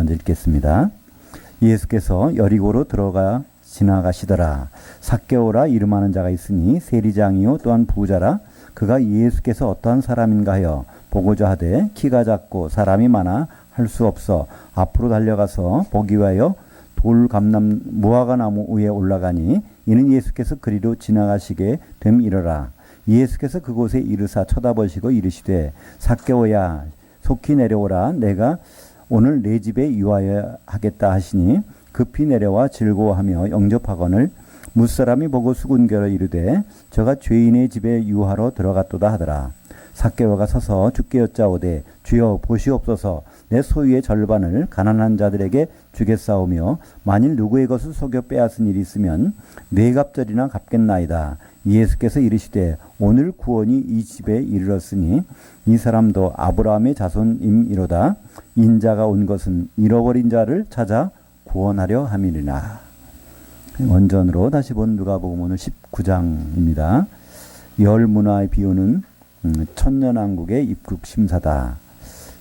먼저 읽겠습니다. 예수께서 여리고로 들어가 지나가시더라. 삭개오라 이름하는 자가 있으니 세리장이요 또한 부자라. 그가 예수께서 어떠한 사람인가 하여 보고자 하되 키가 작고 사람이 많아 할 수 없어 앞으로 달려가서 보기 위하여 돌감람 무화과나무 위에 올라가니 이는 예수께서 그리로 지나가시게 됨이러라. 예수께서 그곳에 이르사 쳐다보시고 이르시되 삭개오야 속히 내려오라. 내가 오늘 내 집에 유하여 하겠다 하시니 급히 내려와 즐거워하며 영접하거늘 무사람이 보고 수군결어 이르되 저가 죄인의 집에 유하러 들어갔도다 하더라. 삭개오가 서서 주께 여짜오되 주여 보시옵소서 내 소유의 절반을 가난한 자들에게 주겠사오며 만일 누구의 것을 속여 빼앗은 일이 있으면 네 갑절이나 갚겠나이다. 예수께서 이르시되 오늘 구원이 이 집에 이르렀으니 이 사람도 아브라함의 자손임이로다. 인자가 온 것은 잃어버린 자를 찾아 구원하려 함이니라. 원전으로 다시 본 누가복음 오늘 19장입니다. 열 문화의 비유는 천년왕국의 입국 심사다.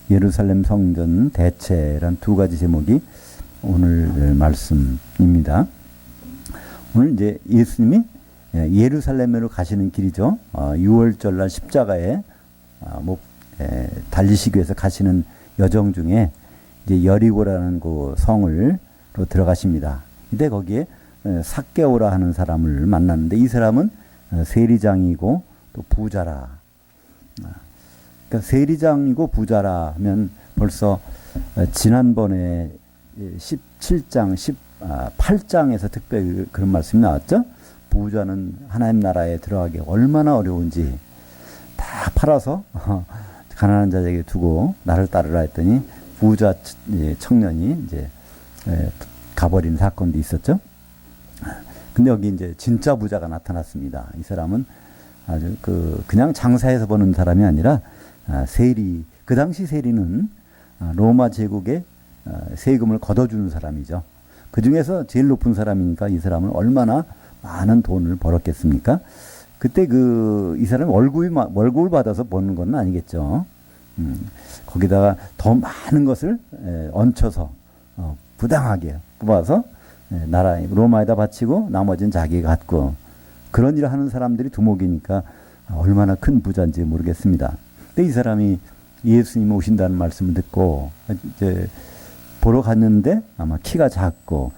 예루살렘 성전 대체란 두 가지 제목이 오늘 말씀입니다. 오늘 이제 예수님이 예루살렘으로 가시는 길이죠. 6월절날 십자가에 달리시기 위해서 가시는 여정 중에 이제 여리고라는 그 성으로 들어가십니다. 이때 거기에 삭개오라 하는 사람을 만났는데 이 사람은 세리장이고 또 부자라. 그러니까 세리장이고 부자라 하면 벌써 지난번에 17장, 18장에서 특별히 그런 말씀이 나왔죠. 부자는 하나님 나라에 들어가기 얼마나 어려운지 다 팔아서 가난한 자에게 두고 나를 따르라 했더니 부자 청년이 이제 가버리는 사건도 있었죠. 근데 여기 이제 진짜 부자가 나타났습니다. 이 사람은 아주 그냥 장사해서 버는 사람이 아니라 세리, 그 당시 세리는 로마 제국에 세금을 걷어주는 사람이죠. 그 중에서 제일 높은 사람이니까 이 사람은 얼마나 많은 돈을 벌었겠습니까? 그때 이 사람이 월급을 받아서 버는 건 아니겠죠. 거기다가 더 많은 것을 얹혀서 부당하게 뽑아서 로마에다 바치고 나머지는 자기가 갖고 그런 일을 하는 사람들이 두목이니까 얼마나 큰 부자인지 모르겠습니다. 근데 이 사람이 예수님이 오신다는 말씀을 듣고 이제 보러 갔는데 아마 키가 작고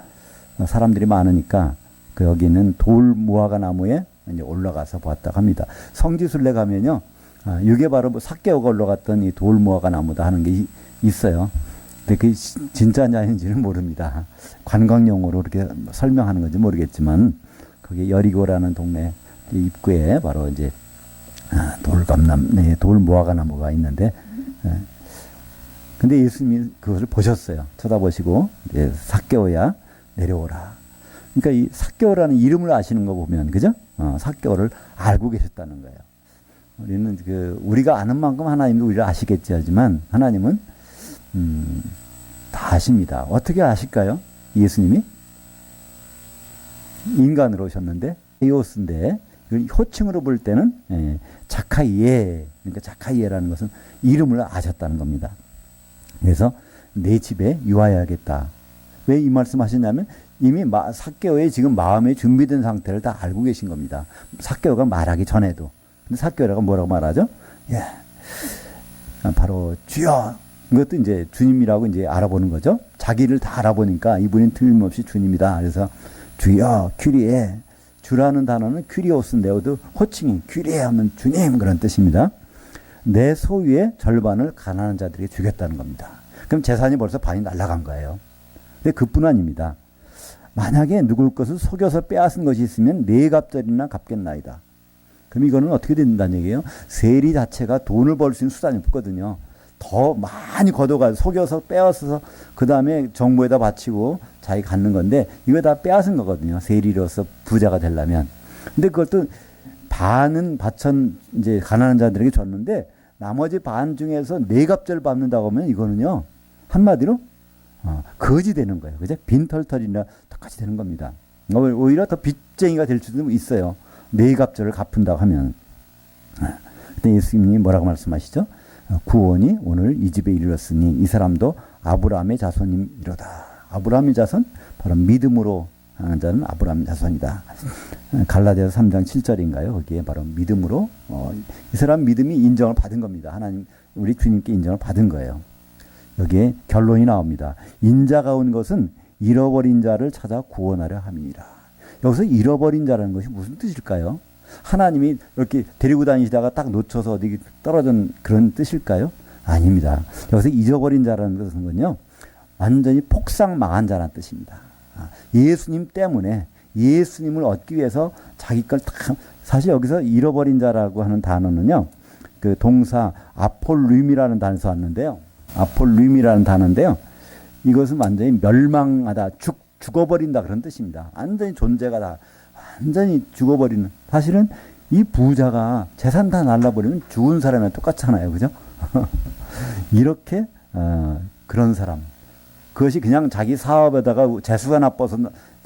사람들이 많으니까 여기는 돌 무화과 나무에 이제 올라가서 보았다고 합니다. 성지순례 가면요, 이게 바로 삭개오가 올라갔던 이 돌 무화과 나무다 하는 게 있어요. 근데 그게 진짜냐 아닌지는 모릅니다. 관광용어로 이렇게 설명하는 건지 모르겠지만 거기 여리고라는 동네 입구에 바로 이제 돌 무화과 나무가 있는데, 근데 예수님이 그것을 보셨어요. 쳐다보시고 이제 삭개오야 내려오라. 그러니까 이 삭개오라는 이름을 아시는 거 보면 그죠? 삭개오를 알고 계셨다는 거예요. 우리는 우리가 아는 만큼 하나님도 우리를 아시겠지 하지만 하나님은 다 아십니다. 어떻게 아실까요? 예수님이 인간으로 오셨는데 에오스인데 호칭으로 볼 때는 자카이에, 그러니까 자카이에라는 것은 이름을 아셨다는 겁니다. 그래서 내 집에 유하여야겠다. 왜 이 말씀 하시냐면 이미 삭개오의 지금 마음에 준비된 상태를 다 알고 계신 겁니다. 삭개오가 말하기 전에도. 근데 삭개오가 뭐라고 말하죠? 예, 바로 주여. 이것도 이제 주님이라고 이제 알아보는 거죠. 자기를 다 알아보니까 이분은 틀림없이 주님이다. 그래서 주여, 큐리에. 주라는 단어는 큐리오스인데도 호칭이 큐리에 하면 주님 그런 뜻입니다. 내 소유의 절반을 가난한 자들에게 주겠다는 겁니다. 그럼 재산이 벌써 반이 날아간 거예요. 근데 그뿐 아닙니다. 만약에 누굴 것을 속여서 빼앗은 것이 있으면 네 갑절이나 갚겠나이다. 그럼 이거는 어떻게 된다는 얘기예요? 세리 자체가 돈을 벌 수 있는 수단이 없거든요. 더 많이 걷어가서 속여서 빼앗아서 그 다음에 정부에다 바치고 자기 갖는 건데 이거 다 빼앗은 거거든요. 세리로서 부자가 되려면. 근데 그것도 반은 이제 가난한 자들에게 줬는데 나머지 반 중에서 네 갑절 받는다고 하면 이거는요 한마디로 거지 되는 거예요. 그죠? 빈털털이나 똑같이 되는 겁니다. 오히려 더 빚쟁이가 될 수도 있어요. 네 갑절을 갚는다고 하면. 근데 예수님이 뭐라고 말씀하시죠? 구원이 오늘 이 집에 이르렀으니 이 사람도 아브라함의 자손이로다. 아브라함의 자손? 바로 믿음으로 하는 자는 아브라함의 자손이다. 갈라디아서 3장 7절인가요? 거기에 바로 믿음으로 이 사람 믿음이 인정을 받은 겁니다. 하나님 우리 주님께 인정을 받은 거예요. 여기에 결론이 나옵니다. 인자가 온 것은 잃어버린 자를 찾아 구원하려 함이니라. 여기서 잃어버린 자라는 것이 무슨 뜻일까요? 하나님이 이렇게 데리고 다니시다가 딱 놓쳐서 어디 떨어진 그런 뜻일까요? 아닙니다. 여기서 잊어버린 자라는 것은요, 완전히 폭삭 망한 자라는 뜻입니다. 예수님 때문에 예수님을 얻기 위해서 자기 걸 다, 사실 여기서 잃어버린 자라고 하는 단어는요, 그 동사 아폴림이라는 단어에서 왔는데요. 아폴림이라는 단어인데요. 이것은 완전히 멸망하다, 죽어버린다 그런 뜻입니다. 완전히 존재가 다 완전히 죽어버리는. 사실은 이 부자가 재산 다 날라버리면 죽은 사람이랑 똑같잖아요. 그죠? 이렇게 그런 사람. 그것이 그냥 자기 사업에다가 재수가 나빠서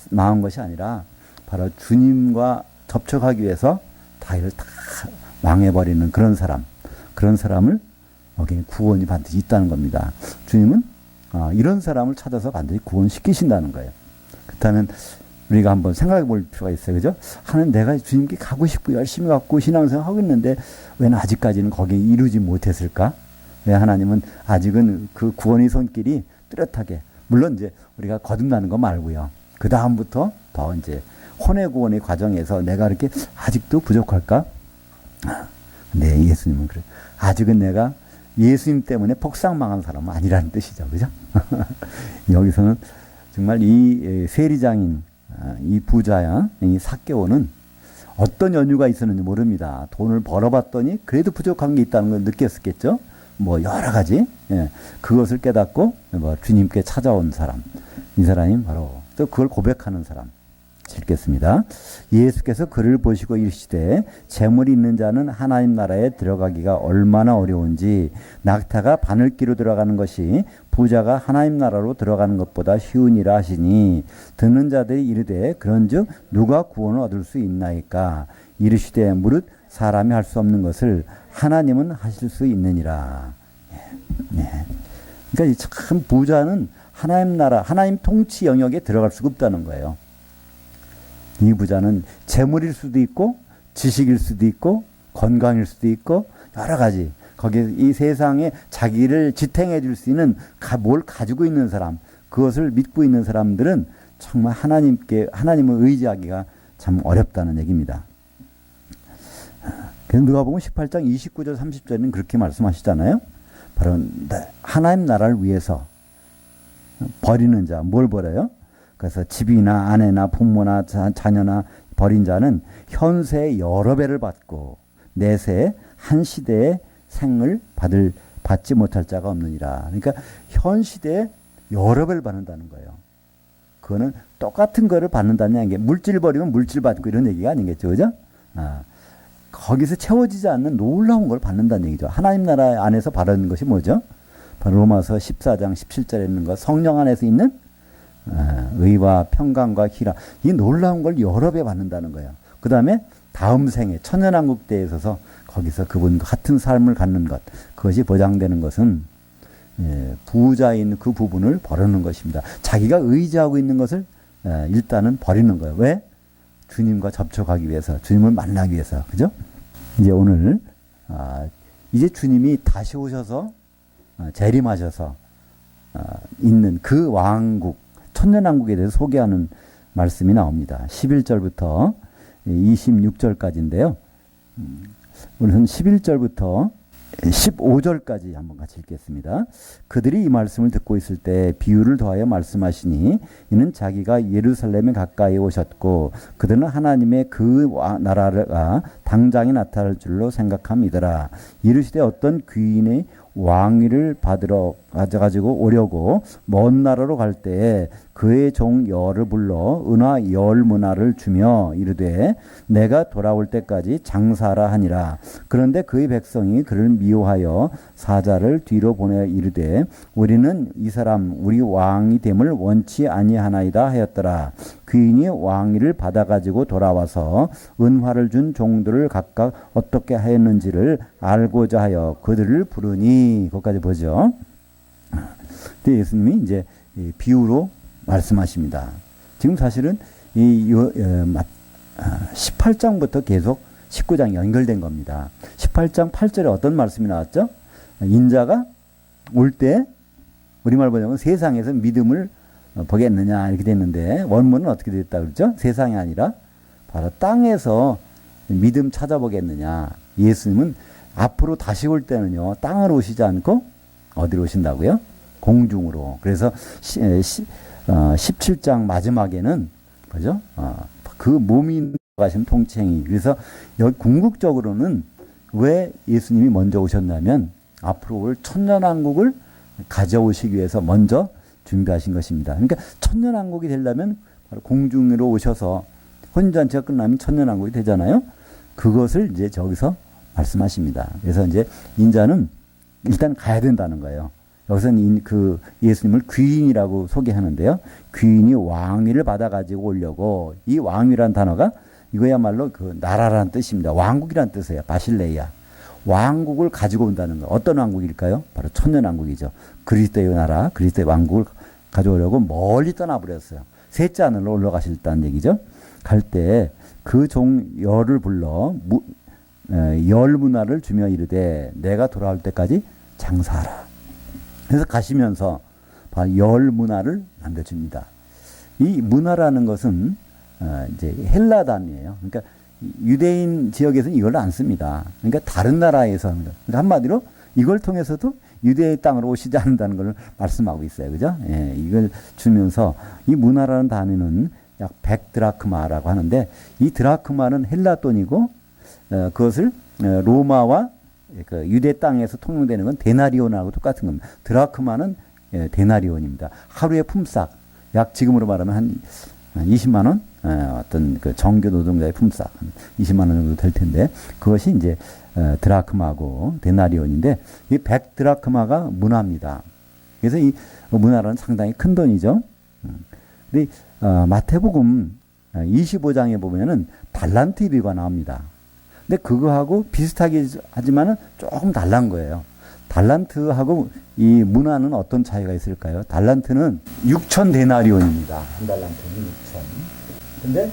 나온 것이 아니라 바로 주님과 접촉하기 위해서 다 이를 다 망해버리는 그런 사람. 그런 사람을 여기 구원이 반드시 있다는 겁니다. 주님은 이런 사람을 찾아서 반드시 구원시키신다는 거예요. 그렇다면 우리가 한번 생각해 볼 필요가 있어요. 그죠? 하나님 내가 주님께 가고 싶고 열심히 갖고 신앙생활 하고 있는데 왜 아직까지는 거기에 이루지 못했을까? 왜 하나님은 아직은 그 구원의 손길이 뚜렷하게, 물론 이제 우리가 거듭나는 거 말고요. 그 다음부터 더 이제 혼의 구원의 과정에서 내가 이렇게 아직도 부족할까? 네, 예수님은 그래. 아직은 내가 예수님 때문에 폭삭망한 사람은 아니라는 뜻이죠. 그죠? 여기서는 정말 이 세리장인 이 부자야, 이 삭개오는 어떤 연유가 있었는지 모릅니다. 돈을 벌어봤더니 그래도 부족한 게 있다는 걸 느꼈었겠죠. 뭐 여러 가지, 그것을 깨닫고 주님께 찾아온 사람, 이 사람이 바로 또 그걸 고백하는 사람. 읽겠습니다. 예수께서 그를 보시고 이르시되 재물이 있는 자는 하나님 나라에 들어가기가 얼마나 어려운지 낙타가 바늘기로 들어가는 것이 부자가 하나님 나라로 들어가는 것보다 쉬우니라 하시니 듣는 자들이 이르되 그런즉 누가 구원을 얻을 수 있나이까 이르시되 무릇 사람이 할 수 없는 것을 하나님은 하실 수 있느니라. 그러니까 참 부자는 하나님 나라, 하나님 통치 영역에 들어갈 수가 없다는 거예요. 이 부자는 재물일 수도 있고 지식일 수도 있고 건강일 수도 있고 여러 가지, 거기에 이 세상에 자기를 지탱해 줄 수 있는 뭘 가지고 있는 사람, 그것을 믿고 있는 사람들은 정말 하나님을 의지하기가 참 어렵다는 얘기입니다. 그래서 누가복음 18장 29절 30절에는 그렇게 말씀하시잖아요. 바로 하나님 나라를 위해서 버리는 자, 뭘 버려요? 그래서 집이나 아내나 부모나 자녀나 버린 자는 현세의 여러 배를 받고 내세의 한 시대의 생을 받지 못할 자가 없느니라. 그러니까 현 시대에 여러 배를 받는다는 거예요. 그거는 똑같은 거를 받는다는 게 물질 버리면 물질 받고 이런 얘기가 아니겠죠. 그죠? 거기서 채워지지 않는 놀라운 걸 받는다는 얘기죠. 하나님 나라 안에서 바라는 것이 뭐죠? 바로 로마서 14장 17절에 있는 것, 성령 안에서 있는 의와 평강과 희락, 이 놀라운 걸 여러 배 받는다는 거예요. 그 다음에 다음 생에 천년왕국대에 있어서 거기서 그분과 같은 삶을 갖는 것, 그것이 보장되는 것은 부자인 그 부분을 버리는 것입니다. 자기가 의지하고 있는 것을 일단은 버리는 거예요. 왜? 주님과 접촉하기 위해서, 주님을 만나기 위해서. 그죠? 이제 오늘 이제 주님이 다시 오셔서 재림하셔서 있는 그 왕국, 천년왕국에 대해서 소개하는 말씀이 나옵니다. 11절부터 26절까지인데요. 우선 11절부터 15절까지 한번 같이 읽겠습니다. 그들이 이 말씀을 듣고 있을 때 비유를 더하여 말씀하시니 이는 자기가 예루살렘에 가까이 오셨고 그들은 하나님의 그 나라가 당장에 나타날 줄로 생각함이더라. 이르시되 어떤 귀인의 왕위를 받으러 가져가지고 오려고 먼 나라로 갈 때에 그의 종 열을 불러 은화 열 문화를 주며 이르되 내가 돌아올 때까지 장사하라 하니라. 그런데 그의 백성이 그를 미워하여 사자를 뒤로 보내 이르되 우리는 이 사람 우리 왕이 됨을 원치 아니하나이다 하였더라. 귀인이 왕위를 받아가지고 돌아와서 은화를 준 종들을 각각 어떻게 하였는지를 알고자 하여 그들을 부르니. 거기까지 보죠. 근데 예수님이 이제 비유로 말씀하십니다. 지금 사실은 18장부터 계속 19장 연결된 겁니다. 18장 8절에 어떤 말씀이 나왔죠? 인자가 올 때 우리말 번역은 세상에서 믿음을 보겠느냐 이렇게 됐는데 원문은 어떻게 됐다 그러죠? 세상이 아니라 바로 땅에서 믿음 찾아보겠느냐. 예수님은 앞으로 다시 올 때는요, 땅으로 오시지 않고 어디로 오신다고요? 공중으로. 그래서 17장 마지막에는 그죠? 그 몸이 가신 통칭이. 그래서 여기 궁극적으로는 왜 예수님이 먼저 오셨냐면 앞으로 올 천년왕국을 가져오시기 위해서 먼저 준비하신 것입니다. 그러니까 천년왕국이 되려면 바로 공중으로 오셔서 혼인잔치가 끝나면 천년왕국이 되잖아요. 그것을 이제 저기서 말씀하십니다. 그래서 이제 인자는 일단 가야 된다는 거예요. 여기서는 그 예수님을 귀인이라고 소개하는데요. 귀인이 왕위를 받아가지고 오려고, 이 왕위란 단어가 이거야말로 그 나라라는 뜻입니다. 왕국이란 뜻이에요. 바실레이아. 왕국을 가지고 온다는 거. 어떤 왕국일까요? 바로 천년왕국이죠. 그리스도의 나라, 그리스도의 왕국을 가져오려고 멀리 떠나버렸어요. 셋째 하늘로 올라가셨다는 얘기죠. 갈 때 그 종 열을 불러 열 문화를 주며 이르되 내가 돌아올 때까지 장사하라. 그래서 가시면서 열 문화를 남겨줍니다. 이 문화라는 것은 이제 헬라 단위예요. 그러니까 유대인 지역에서는 이걸 안 씁니다. 그러니까 다른 나라에서 합니다. 그러니까 한마디로 이걸 통해서도 유대의 땅으로 오시지 않는다는 걸 말씀하고 있어요. 그죠? 예, 이걸 주면서 이 문화라는 단위는 약 100드라크마라고 하는데 이 드라크마는 헬라 돈이고 그것을 로마와 그 유대 땅에서 통용되는 건 데나리온하고 똑같은 겁니다. 드라크마는 데나리온입니다. 하루의 품삯, 약 지금으로 말하면 한 20만 원? 어떤 그 정규 노동자의 품삯, 한 20만 원 정도 될 텐데, 그것이 이제 드라크마고 데나리온인데, 이 100드라크마가 문화입니다. 그래서 이 문화라는 상당히 큰 돈이죠. 근데 마태복음 25장에 보면은 달란트 비유가 나옵니다. 근데 그거하고 비슷하게 하지만은 조금 달란 거예요. 달란트하고 이 문화는 어떤 차이가 있을까요? 달란트는 6천 데나리온입니다. 한 달란트는 6천. 근데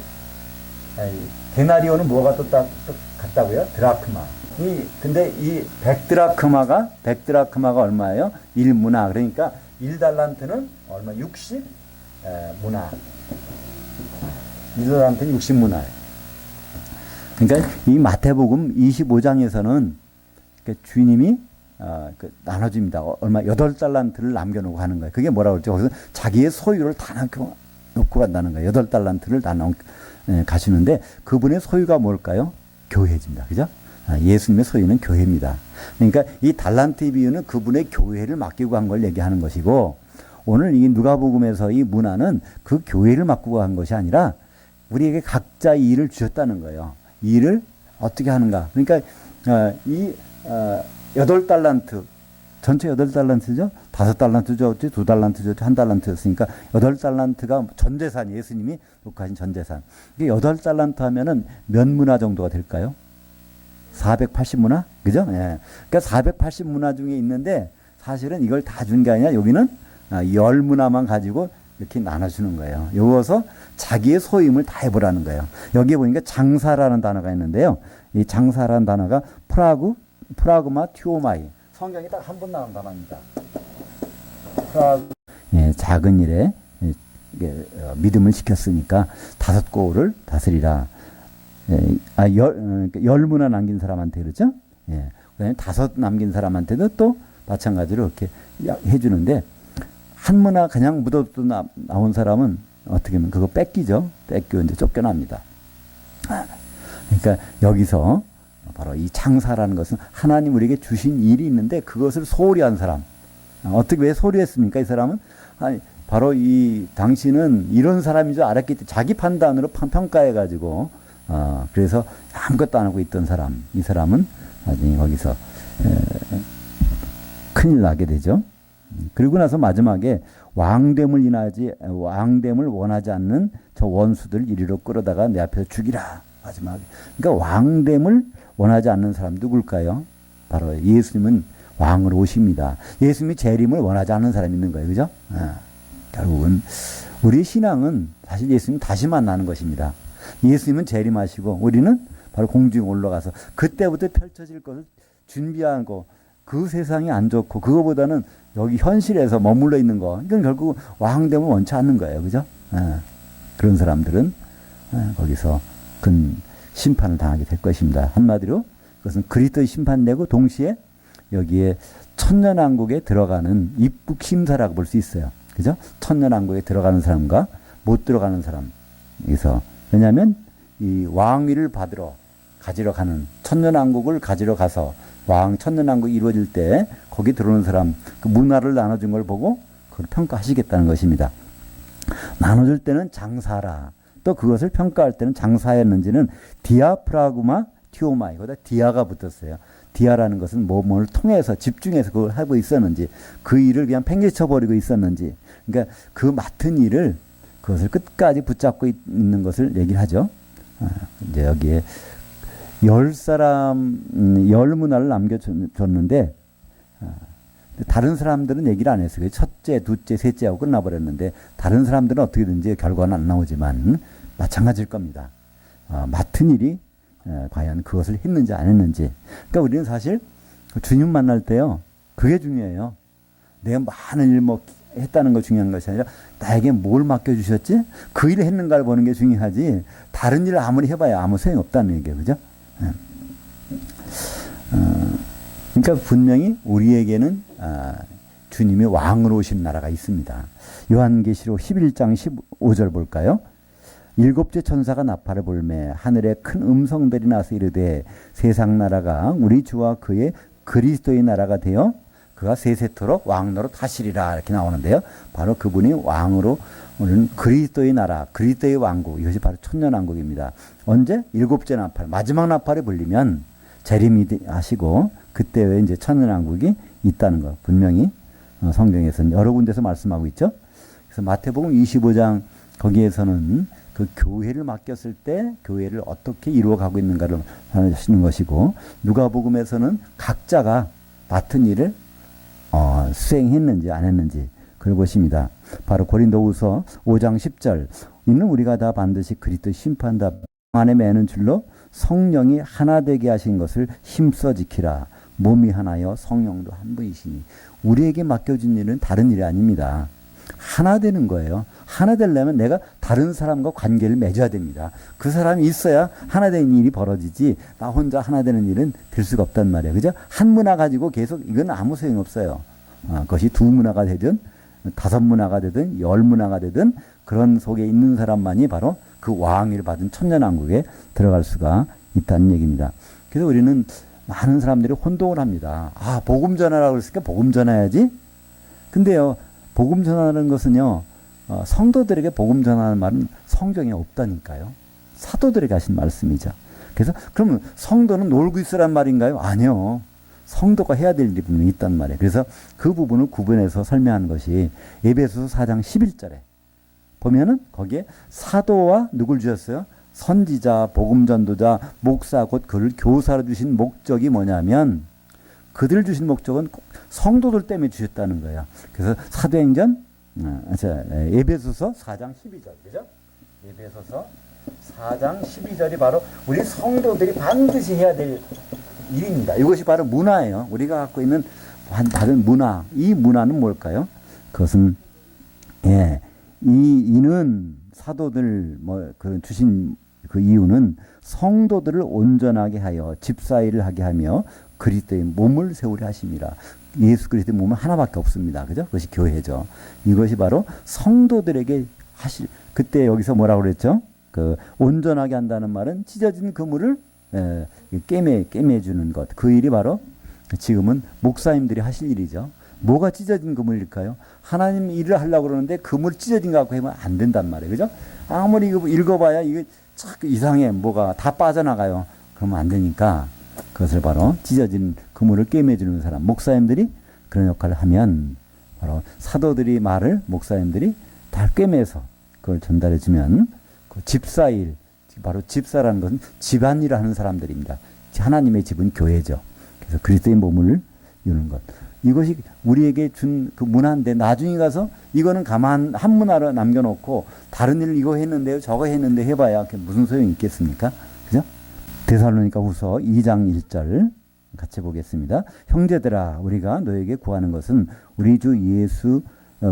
데나리온은 뭐가 또 같다고요? 드라크마. 근데 이 100드라크마가 얼마예요? 1문화. 그러니까 1달란트는 얼마? 60 문화. 1달란트는 60문화예요. 그러니까 이 마태복음 25장에서는 주인님이 나눠줍니다. 얼마 8달란트를 남겨놓고 하는 거예요. 그게 뭐라고 그러죠? 거기서 자기의 소유를 다 놓고 간다는 거예요. 8달란트를 다 가시는데 그분의 소유가 뭘까요? 교회입니다. 그죠? 예수님의 소유는 교회입니다. 그러니까 이 달란트의 비유는 그분의 교회를 맡기고 간 걸 얘기하는 것이고, 오늘 이 누가복음에서 이 문화는 그 교회를 맡기고 간 것이 아니라 우리에게 각자 이 일을 주셨다는 거예요. 이 일을 어떻게 하는가. 그러니까 이 8달란트, 전체 8달란트죠? 5달란트 줬지, 2달란트 줬지, 1달란트였으니까 8달란트가 전재산, 예수님이 놓고 하신 전재산. 이게 8달란트 하면은 몇 문화 정도가 될까요? 480문화? 그죠? 예. 그러니까 480문화 중에 있는데 사실은 이걸 다 준 게 아니라 여기는 10문화만 가지고 이렇게 나눠주는 거예요. 여기서 자기의 소임을 다 해보라는 거예요. 여기에 보니까 장사라는 단어가 있는데요. 이 장사라는 단어가 프라그마 튜오마이. 성경에 딱 한 번 나온 단어입니다. 작은 일에 믿음을 지켰으니까 5고을을 다스리라. 열 문화 남긴 사람한테 그러죠? 예. 그다음에 5 남긴 사람한테도 또 마찬가지로 이렇게 해주는데, 한 문화 그냥 묻어도 나온 사람은 어떻게 하면 그거 뺏기죠? 뺏기고 이제 쫓겨납니다. 그러니까 여기서 바로 이 장사라는 것은 하나님 우리에게 주신 일이 있는데 그것을 소홀히 한 사람. 어떻게 왜 소홀히 했습니까? 이 사람은 아니, 바로 이 당신은 이런 사람인 줄 알았기 때문에 자기 판단으로 평가해 가지고 그래서 아무것도 안 하고 있던 사람. 이 사람은 나중에 거기서 큰일 나게 되죠. 그리고 나서 마지막에 왕됨을 원하지 않는 저 원수들 이리로 끌어다가 내 앞에서 죽이라. 마지막에. 그러니까 왕됨을 원하지 않는 사람 누굴까요? 바로 예수님은 왕으로 오십니다. 예수님이 재림을 원하지 않는 사람이 있는 거예요. 그죠? 결국은 우리의 신앙은 사실 예수님 다시 만나는 것입니다. 예수님은 재림하시고 우리는 바로 공중에 올라가서 그때부터 펼쳐질 것을 준비하고 그 세상이 안 좋고 그거보다는 여기 현실에서 머물러 있는 거. 이건 결국 왕됨을 원치 않는 거예요. 그죠? 그런 사람들은 거기서 큰 심판을 당하게 될 것입니다. 한마디로 그것은 그리스도의 심판되고 동시에 여기에 천년왕국에 들어가는 입국 심사라고 볼 수 있어요. 그죠? 천년왕국에 들어가는 사람과 못 들어가는 사람. 여기서 왜냐하면 이 왕위를 가지러 가는 천년왕국을 가지러 가서 천년왕국이 이루어질 때 거기 들어오는 사람 그 문화를 나눠준 걸 보고 그걸 평가하시겠다는 것입니다. 나눠줄 때는 장사라. 또 그것을 평가할 때는 장사였는지는 디아프라구마 티오마 이거다 디아가 붙었어요. 디아라는 것은 뭐를 통해서 집중해서 그걸 하고 있었는지 그 일을 그냥 팽개쳐 버리고 있었는지 그러니까 그 맡은 일을 그것을 끝까지 붙잡고 있는 것을 얘기를 하죠. 이제 여기에 10문화를 남겨줬는데 다른 사람들은 얘기를 안 했어요. 첫째, 둘째, 셋째하고 끝나버렸는데 다른 사람들은 어떻게든지 결과는 안 나오지만 마찬가지일 겁니다. 맡은 일이 과연 그것을 했는지 안 했는지. 그러니까 우리는 사실 주님 만날 때요. 그게 중요해요. 내가 많은 일 했다는 거 중요한 것이 아니라 나에게 뭘 맡겨주셨지? 그 일을 했는가를 보는 게 중요하지. 다른 일을 아무리 해봐야 아무 소용이 없다는 얘기예요. 그죠? 그러니까 분명히 우리에게는 주님이 왕으로 오신 나라가 있습니다. 요한계시록 11장 15절 볼까요? 일곱째 천사가 나팔을 불매 하늘에 큰 음성들이 나서 이르되 세상 나라가 우리 주와 그의 그리스도의 나라가 되어 그가 세세토록 왕노릇 하시리라 이렇게 나오는데요. 바로 그분이 왕으로 오는 그리스도의 나라, 그리스도의 왕국 이것이 바로 천년왕국입니다. 언제? 일곱째 나팔, 마지막 나팔이 불리면 재림이 하시고 그때에 이제 천년왕국이 있다는 것 분명히 성경에서는 여러 군데서 말씀하고 있죠. 그래서 마태복음 25장 거기에서는 그 교회를 맡겼을 때 교회를 어떻게 이루어가고 있는가를 하시는 것이고 누가복음에서는 각자가 맡은 일을 수행했는지 안 했는지 그럴 것입니다. 바로 고린도후서 5장 10절 이는 우리가 다 반드시 그리스도 심판다 안에 매는 줄로 성령이 하나 되게 하신 것을 힘써 지키라. 몸이 하나여 성령도 한 분이시니 우리에게 맡겨진 일은 다른 일이 아닙니다. 하나 되는 거예요. 하나 되려면 내가 다른 사람과 관계를 맺어야 됩니다. 그 사람이 있어야 하나 되는 일이 벌어지지 나 혼자 하나 되는 일은 될 수가 없단 말이에요. 그죠? 한 문화 가지고 계속 이건 아무 소용 없어요. 그것이 두 문화가 되든 다섯 문화가 되든 열 문화가 되든 그런 속에 있는 사람만이 바로 그 왕위를 받은 천년왕국에 들어갈 수가 있다는 얘기입니다. 그래서 우리는 많은 사람들이 혼동을 합니다. 복음 전하라고 그랬으니까 복음 전해야지. 근데요, 복음 전하는 것은요, 성도들에게 복음 전하는 말은 성경에 없다니까요. 사도들에게 하신 말씀이죠. 그래서 그러면 성도는 놀고 있으란 말인가요? 아니요. 성도가 해야 될 일이 분명히 있단 말이에요. 그래서 그 부분을 구분해서 설명하는 것이 에베소서 4장 11절에 보면은 거기에 사도와 누굴 주셨어요? 선지자, 복음전도자, 목사 곧 그를 교사로 주신 목적이 뭐냐면 그들 주신 목적은 꼭 성도들 때문에 주셨다는 거예요. 그래서 사도행전 에베소서 4장 12절 그죠? 에베소서 4장 12절이 바로 우리 성도들이 반드시 해야 될 일입니다. 이것이 바로 문화예요. 우리가 갖고 있는 다른 문화. 이 문화는 뭘까요? 그것은 이는 사도들 주신 그 이유는 성도들을 온전하게 하여 집사일을 하게 하며 그리스도의 몸을 세우려 하심이라. 예수 그리스도의 몸은 하나밖에 없습니다. 그죠? 그것이 교회죠. 이것이 바로 성도들에게 그때 여기서 뭐라고 그랬죠? 그 온전하게 한다는 말은 찢어진 그물을 꿰매주는 것. 그 일이 바로 지금은 목사님들이 하실 일이죠. 뭐가 찢어진 그물일까요? 하나님 일을 하려고 그러는데 그물 찢어진 거 갖고 하면 안 된단 말이에요. 그죠? 아무리 이거 읽어봐야 이게 자꾸 이상해. 뭐가 다 빠져나가요. 그러면 안 되니까 그것을 바로 찢어진 그물을 꿰매주는 사람. 목사님들이 그런 역할을 하면 바로 사도들이 말을 목사님들이 다 꿰매서 그걸 전달해주면 그 집사일, 바로 집사라는 것은 집안일을 하는 사람들입니다. 하나님의 집은 교회죠. 그래서 그리스도의 몸을 이루는 것. 이것이 우리에게 준 그 문화인데 나중에 가서 이거는 가만 한 문화로 남겨놓고 다른 일 이거 했는데요 저거 했는데 해봐야 무슨 소용이 있겠습니까? 그죠? 데살로니가 후서 2장 1절 같이 보겠습니다. 형제들아 우리가 너에게 구하는 것은 우리 주 예수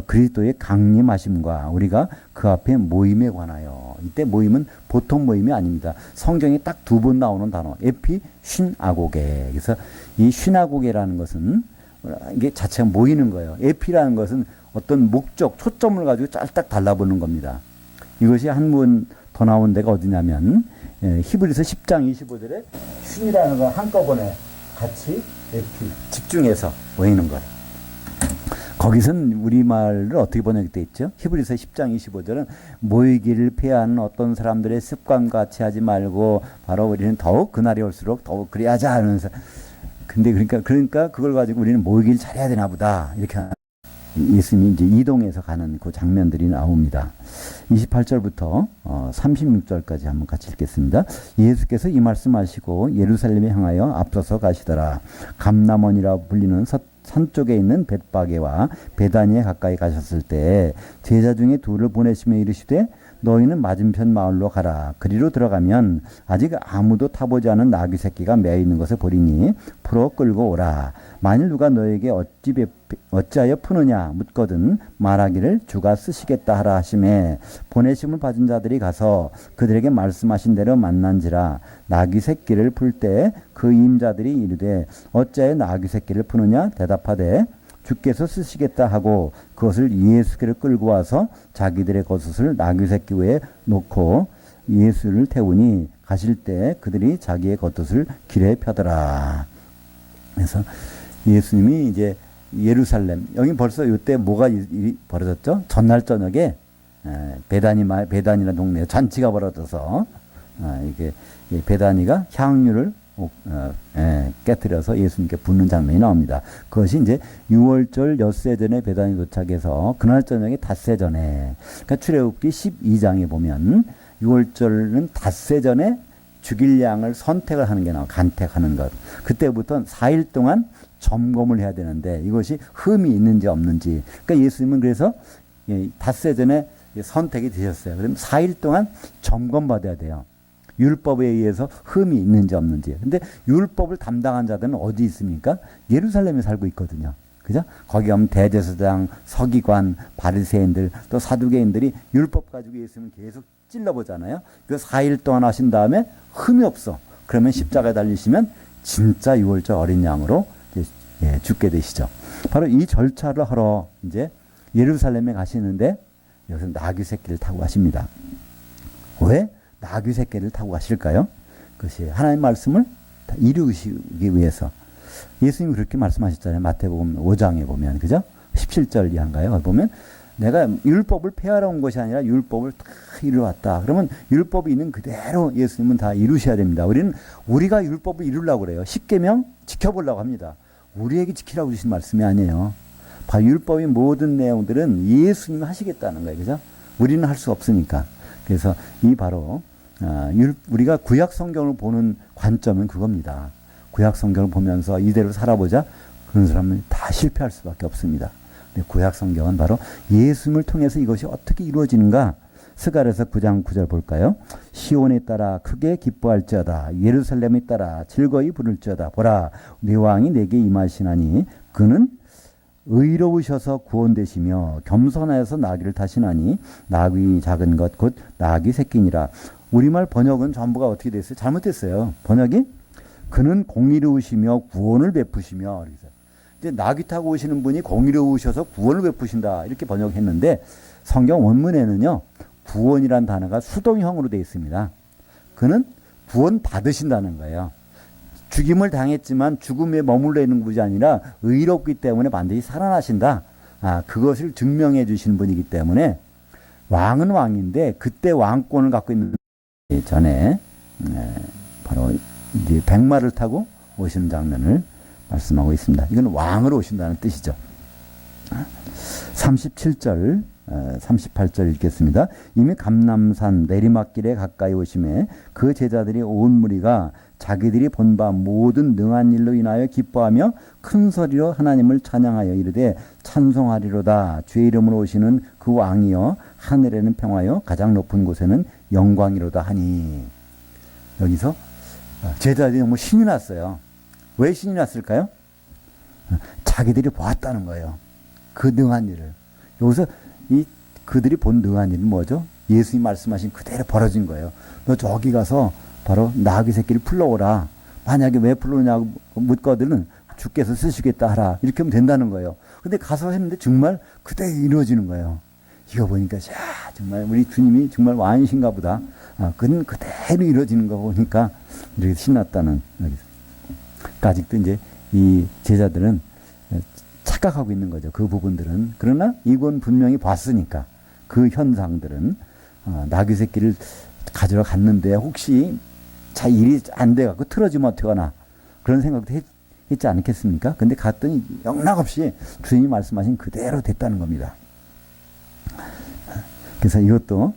그리스도의 강림하심과 우리가 그 앞에 모임에 관하여. 이때 모임은 보통 모임이 아닙니다. 성경에 딱 2번 나오는 단어 에피 쉰아고게. 그래서 이 쉰아고게라는 것은 이게 자체가 모이는 거예요. 에피라는 것은 어떤 목적, 초점을 가지고 짤딱 달라붙는 겁니다. 이것이 한 문 더 나온 데가 어디냐면 히브리서 10장 25절에 쉰이라는 거 한꺼번에 같이 에피 집중해서 모이는 것. 거기선 우리말로 어떻게 번역되어 있죠? 히브리서 10장 25절은 모이기를 피하는 어떤 사람들의 습관같이 하지 말고 바로 우리는 더욱 그날이 올수록 더욱 그래야자 하면서 근데 그러니까 그걸 가지고 우리는 모이기를 잘해야 되나 보다 이렇게 예수님이 이제 이동해서 가는 그 장면들이 나옵니다. 28절부터 36절까지 한번 같이 읽겠습니다. 예수께서 이 말씀하시고 예루살렘에 향하여 앞서서 가시더라. 감람원이라 불리는 산 쪽에 있는 벳바게와 베다니에 가까이 가셨을 때 제자 중에 둘을 보내시며 이르시되 너희는 맞은편 마을로 가라. 그리로 들어가면 아직 아무도 타보지 않은 나귀 새끼가 매어 있는 것을 보리니 풀어 끌고 오라. 만일 누가 너에게 어찌하여 푸느냐 묻거든 말하기를 주가 쓰시겠다 하라 하시매 보내심을 받은 자들이 가서 그들에게 말씀하신 대로 만난지라. 나귀 새끼를 풀 때 그 임자들이 이르되 어찌하여 나귀 새끼를 푸느냐 대답하되 주께서 쓰시겠다 하고 그것을 예수께로 끌고 와서 자기들의 겉옷을 나귀 새끼 위에 놓고 예수를 태우니 가실 때 그들이 자기의 겉옷을 길에 펴더라. 그래서 예수님이 이제 예루살렘 여기 벌써 이때 뭐가 벌어졌죠? 전날 저녁에 베다니라는 동네에 잔치가 벌어져서 이게 베다니가 향유를 깨뜨려서 예수님께 붓는 장면이 나옵니다. 그것이 이제 6월절 엿새 전에 베다니 도착해서 그날 저녁에 닷새 전에 그러니까 출애굽기 12장에 보면 6월절은 닷새 전에 죽일 양을 선택을 하는 게 나와 간택하는 것. 그때부터 4일 동안 점검을 해야 되는데 이것이 흠이 있는지 없는지. 그러니까 예수님은 그래서 닷새 전에 선택이 되셨어요. 그럼 4일 동안 점검받아야 돼요. 율법에 의해서 흠이 있는지 없는지. 근데 율법을 담당한 자들은 어디 있습니까? 예루살렘에 살고 있거든요. 그죠? 거기 가면 대제사장, 서기관, 바리새인들, 또 사두개인들이 율법 가지고 예수님을 계속 찔러보잖아요. 그 4일 동안 하신 다음에 흠이 없어. 그러면 십자가에 달리시면 진짜 6월절 어린 양으로 죽게 되시죠. 바로 이 절차를 하러 이제 예루살렘에 가시는데 여기서 나귀 새끼를 타고 가십니다. 왜 나귀 새끼를 타고 가실까요? 그것이 하나님의 말씀을 다 이루시기 위해서. 예수님이 그렇게 말씀하셨잖아요. 마태복음 5장에 보면, 그죠? 17절 이하인가요? 보면 내가 율법을 폐하러 온 것이 아니라 율법을 다 이루었다. 그러면 율법이 있는 그대로 예수님은 다 이루셔야 됩니다. 우리가 율법을 이루려고 그래요. 십계명 지켜보려고 합니다. 우리에게 지키라고 주신 말씀이 아니에요. 바로 율법의 모든 내용들은 예수님이 하시겠다는 거예요. 그죠? 우리는 할 수 없으니까. 그래서 이 바로 우리가 구약 성경을 보는 관점은 그겁니다. 구약 성경을 보면서 이대로 살아보자. 그런 사람은 다 실패할 수밖에 없습니다. 근데 구약 성경은 바로 예수님을 통해서 이것이 어떻게 이루어지는가. 스가랴서 9장 9절 볼까요? 시온에 따라 크게 기뻐할지어다. 예루살렘에 따라 즐거이 부를지어다. 보라, 네 왕이 내게 임하시나니 그는 의로우셔서 구원되시며 겸손하여서 나귀를 타시나니 나귀 작은 것 곧 나귀 새끼니라. 우리말 번역은 전부가 어떻게 됐어요? 잘못됐어요. 번역이 그는 공의로우시며 구원을 베푸시며. 이제 나귀 타고 오시는 분이 공의로우셔서 구원을 베푸신다 이렇게 번역했는데 성경 원문에는요 구원이란 단어가 수동형으로 되어 있습니다. 그는 구원 받으신다는 거예요. 죽임을 당했지만 죽음에 머물러 있는 것이 아니라 의롭기 때문에 반드시 살아나신다. 그것을 증명해 주신 분이기 때문에 왕은 왕인데 그때 왕권을 갖고 있는 전에 바로 이제 백마를 타고 오시는 장면을 말씀하고 있습니다. 이건 왕으로 오신다는 뜻이죠. 37절, 38절 읽겠습니다. 이미 감람산 내리막길에 가까이 오심에 그 제자들이 온 무리가 자기들이 본 바 모든 능한 일로 인하여 기뻐하며 큰 소리로 하나님을 찬양하여 이르되 찬송하리로다. 주의 이름으로 오시는 그 왕이여 하늘에는 평화여 가장 높은 곳에는 영광이로다 하니. 여기서 제자들이 너무 신이 났어요. 왜 신이 났을까요? 자기들이 보았다는 거예요. 그 능한 일을. 여기서 그들이 본 능한 일은 뭐죠? 예수님 말씀하신 그대로 벌어진 거예요. 너 저기 가서 바로 나귀 새끼를 풀러오라. 만약에 왜 풀러오냐고 묻거든은 주께서 쓰시겠다 하라. 이렇게 하면 된다는 거예요. 근데 가서 했는데 정말 그대로 이루어지는 거예요. 이거 보니까 정말 우리 주님이 정말 왕이신가 보다. 그는 그대로 이루어지는 거 보니까 이렇게 신났다는. 아직도 이제 이 제자들은 착각하고 있는 거죠. 그 부분들은. 그러나 이건 분명히 봤으니까 그 현상들은 나귀 새끼를 가지러 갔는데 혹시 자 일이 안 돼갖고 틀어지면 어떡하나 그런 생각도 했지 않겠습니까? 근데 갔더니 영락없이 주님이 말씀하신 그대로 됐다는 겁니다. 그래서 이것도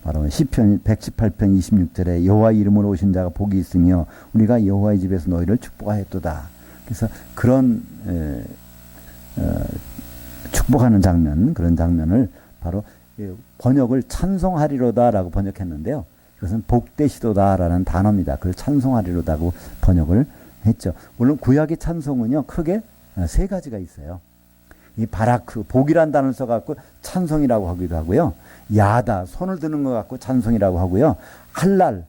바로 시편 118편 26절에 여호와 이름으로 오신 자가 복이 있으며 우리가 여호와의 집에서 너희를 축복하였도다. 그래서 그런 축복하는 장면, 그런 장면을 바로 번역을 찬송하리로다라고 번역했는데요. 이것은 복되시도다라는 단어입니다. 그걸 찬송하리로다고 번역을 했죠. 물론 구약의 찬송은요, 크게 세 가지가 있어요. 이 바라크, 복이란 단어를 써갖고 찬송이라고 하기도 하고요. 야다, 손을 드는 거 갖고 찬송이라고 하고요. 할랄,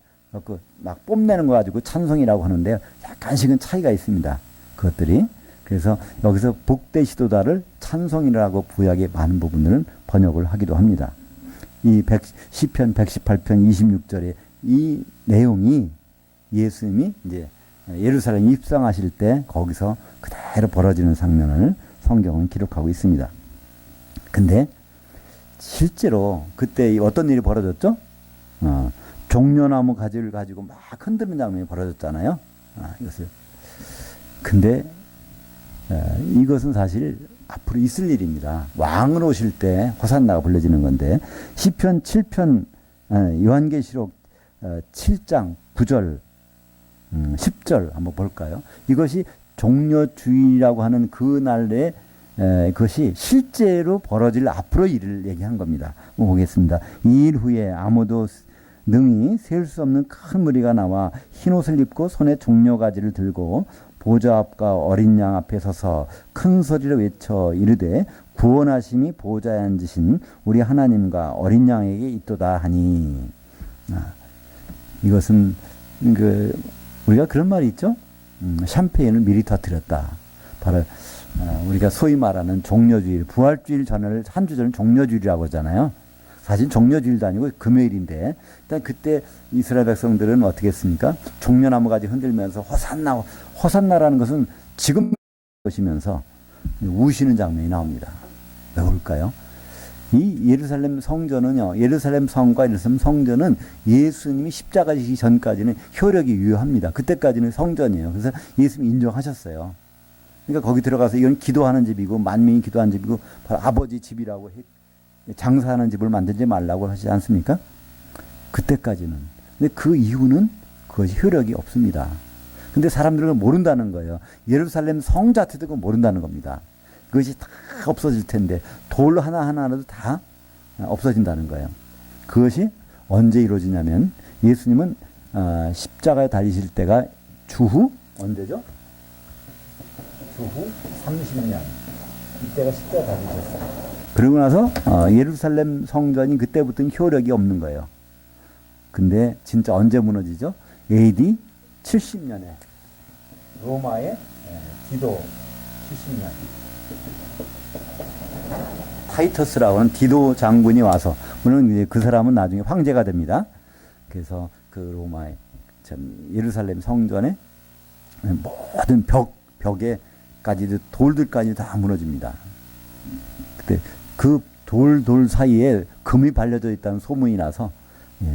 막 뽐내는 거 가지고 찬송이라고 하는데요. 약간씩은 차이가 있습니다. 그것들이. 그래서 여기서 복되시도다를 찬송이라고 구약의 많은 부분들은 번역을 하기도 합니다. 이 시편 118편 26절에 이 내용이 예수님이 이제 예루살렘 입성하실 때 거기서 그대로 벌어지는 장면을 성경은 기록하고 있습니다. 근데 실제로 그때 어떤 일이 벌어졌죠? 종려나무 가지를 가지고 막 흔드는 장면이 벌어졌잖아요. 이것을. 근데 이것은 사실 앞으로 있을 일입니다. 왕으로 오실 때 호산나가 불려지는 건데 시편 7편 요한계시록 7장 9절 10절 한번 볼까요? 이것이 종려주의라고 하는 그 날에 그것이 실제로 벌어질 앞으로 일을 얘기한 겁니다. 한번 보겠습니다. 이 일 후에 아무도 능히 셀 수 없는 큰 무리가 나와 흰옷을 입고 손에 종려가지를 들고 보좌 앞과 어린 양 앞에 서서 큰 소리로 외쳐 이르되 구원하심이 보좌에 앉으신 우리 하나님과 어린 양에게 있도다 하니. 이것은 우리가 그런 말이 있죠. 샴페인을 미리 터뜨렸다. 바로 우리가 소위 말하는 종려주일, 부활주일 전을 한 주 전을 종려주일이라고 하잖아요. 사실 종려주일도 아니고 금요일인데 일단 그때 이스라엘 백성들은 어떻게 했습니까? 종려나무 가지 흔들면서 호산나라는 것은 지금 보시면서 우시는 장면이 나옵니다. 왜 그럴까요? 이 예루살렘 성전은요, 예루살렘 성과 예루살렘 성전은 예수님이 십자가 지기 전까지는 효력이 유효합니다. 그때까지는 성전이에요. 그래서 예수님이 인정하셨어요. 그러니까 거기 들어가서 이건 기도하는 집이고 만민이 기도하는 집이고 바로 아버지 집이라고 장사하는 집을 만들지 말라고 하지 않습니까? 그때까지는. 근데 그 이후는 그것이 효력이 없습니다. 근데 사람들은 모른다는 거예요. 예루살렘 성 자체도 모른다는 겁니다. 그것이 다 없어질 텐데 돌 하나하나도 다 없어진다는 거예요. 그것이 언제 이루어지냐면 예수님은 십자가에 달리실 때가 주후 언제죠? 주후 30년. 이때가 십자가에 달리셨어요. 그러고 나서 예루살렘 성전이 그때부터는 효력이 없는 거예요. 근데 진짜 언제 무너지죠? AD 70년에 로마의 디도 70년 타이터스라고 하는 디도 장군이 와서 물론 이제 그 사람은 나중에 황제가 됩니다. 그래서 그 로마의 예루살렘 성전의 모든 벽에까지도 돌들까지 다 무너집니다. 그때 그 돌 사이에 금이 발려져 있다는 소문이 나서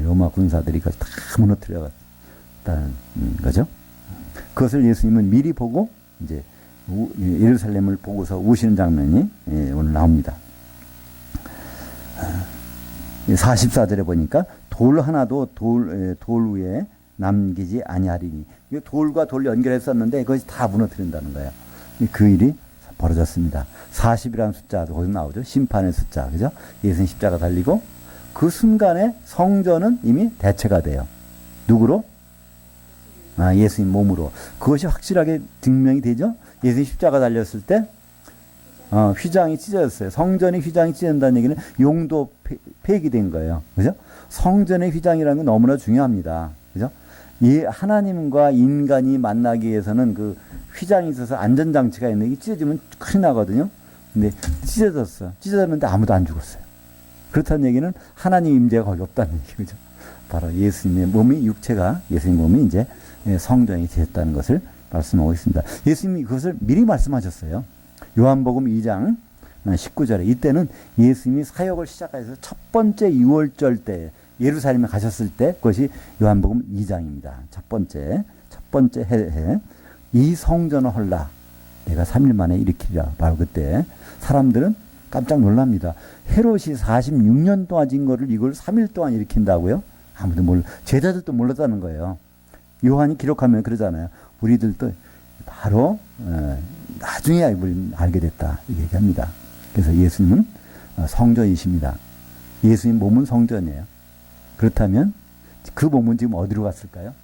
로마 군사들이 그걸 다 무너뜨렸다는 거죠. 그것을 예수님은 미리 보고 이제 예루살렘을 보고서 우시는 장면이 오늘 나옵니다. 44절에 보니까 돌 하나도 돌 위에 남기지 아니하리니, 돌과 돌 연결했었는데 그것이 다 무너뜨린다는 거예요. 그 일이 벌어졌습니다. 40이라는 숫자도 거기서 나오죠. 심판의 숫자, 그죠? 예수님 십자가 달리고 그 순간에 성전은 이미 대체가 돼요. 누구로? 예수님 몸으로. 그것이 확실하게 증명이 되죠. 예수님 십자가 달렸을 때 휘장이 찢어졌어요. 성전의 휘장이 찢어진다는 얘기는 용도 폐기된 거예요. 그죠? 성전의 휘장이라는 건 너무나 중요합니다. 그죠? 이 하나님과 인간이 만나기 위해서는 그 휘장이 있어서 안전장치가 있는데 찢어지면 큰일 나거든요. 근데 찢어졌어. 찢어졌는데 아무도 안 죽었어요. 그렇다는 얘기는 하나님 임재가 거기 없다는 얘기죠. 바로 예수님의 몸이, 육체가, 예수님 몸이 이제 성전이 되었다는 것을 말씀하고 있습니다. 예수님이 그것을 미리 말씀하셨어요. 요한복음 2장 19절에 이때는 예수님이 사역을 시작해서 첫 번째 6월절 때 예루살렘에 가셨을 때, 그것이 요한복음 2장입니다. 첫 번째 해 이 성전을 헐라 내가 3일 만에 일으키리라. 바로 그때 사람들은 깜짝 놀랍니다. 헤롯이 46년 동안 진 거를 이걸 3일 동안 일으킨다고요? 아무도 제자들도 몰랐다는 거예요. 요한이 기록하면 그러잖아요. 우리들도 바로 나중에 알게 됐다 이렇게 얘기합니다. 그래서 예수님은 성전이십니다. 예수님 몸은 성전이에요. 그렇다면 그 몸은 지금 어디로 갔을까요?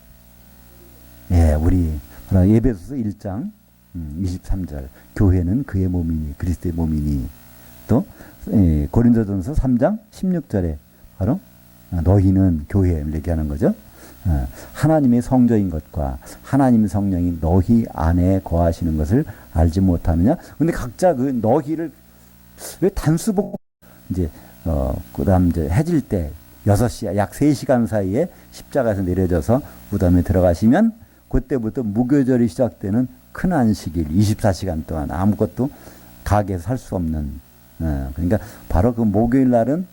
우리 에베소서 1장 23절 교회는 그의 몸이니 그리스도의 몸이니, 또 고린도전서 3장 16절에 바로 너희는 교회를 얘기하는 거죠. 하나님의 성전인 것과 하나님의 성령이 너희 안에 거하시는 것을 알지 못하느냐. 근데 각자 그 너희를 왜 단수복 이제 그다음 이제 해질 때 6시 약 3시간 사이에 십자가에서 내려져서 무덤에 들어가시면 그때부터 무교절이 시작되는 큰 안식일 24시간 동안 아무것도 가게에서 살 수 없는, 그러니까 바로 그 목요일 날은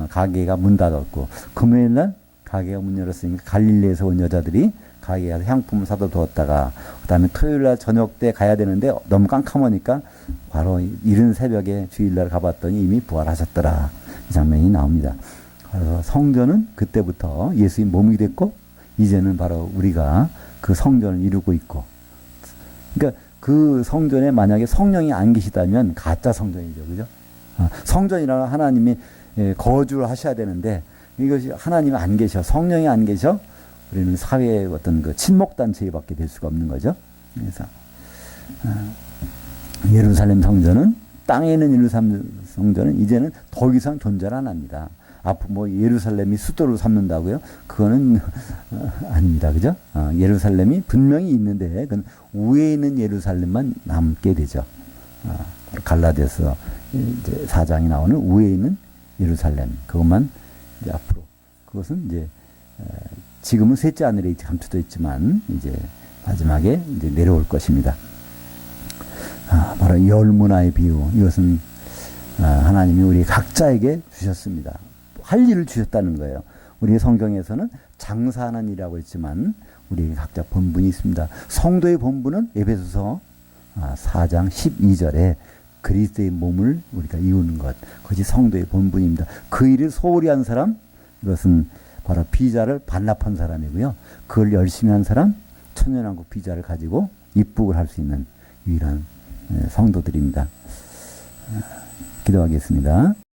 가게가 문 닫았고 금요일 날 가게가 문 열었으니까 갈릴리에서 온 여자들이 가게에 가서 향품을 사다 두었다가 그다음에 토요일 날 저녁 때 가야 되는데 너무 깜깜하니까 바로 이른 새벽에 주일날 가봤더니 이미 부활하셨더라. 이 장면이 나옵니다. 그래서 성전은 그때부터 예수님 몸이 됐고 이제는 바로 우리가 그 성전을 이루고 있고, 그러니까 그 성전에 만약에 성령이 안 계시다면 가짜 성전이죠. 그죠? 성전이라는 하나님이 거주를 하셔야 되는데 이것이 하나님이 안 계셔, 성령이 안 계셔, 우리는 사회의 어떤 그 친목단체밖에 될 수가 없는 거죠. 그래서 예루살렘 성전은, 땅에 있는 예루살렘 성전은 이제는 더 이상 존재를 안 합니다. 앞으로 예루살렘이 수도로 삼는다고요? 그거는 아닙니다. 그죠? 예루살렘이 분명히 있는데 그건 위에 있는 예루살렘만 남게 되죠. 갈라디아서 이제 4장이 나오는 위에 있는 예루살렘, 그것만 이제 앞으로, 그것은 이제 지금은 셋째 하늘에 감춰져 있지만 이제 마지막에 이제 내려올 것입니다. 바로 열문화의 비유, 이것은 하나님이 우리 각자에게 주셨습니다. 할 일을 주셨다는 거예요. 우리 성경에서는 장사하는 일이라고 했지만 우리 각자 본분이 있습니다. 성도의 본분은 에베소서 4장 12절에 그리스도의 몸을 우리가 이루는 것, 그것이 성도의 본분입니다. 그 일을 소홀히 한 사람, 이것은 바로 비자를 반납한 사람이고요. 그걸 열심히 한 사람, 천년왕국 비자를 가지고 입국을 할 수 있는 유일한 성도들입니다. 기도하겠습니다.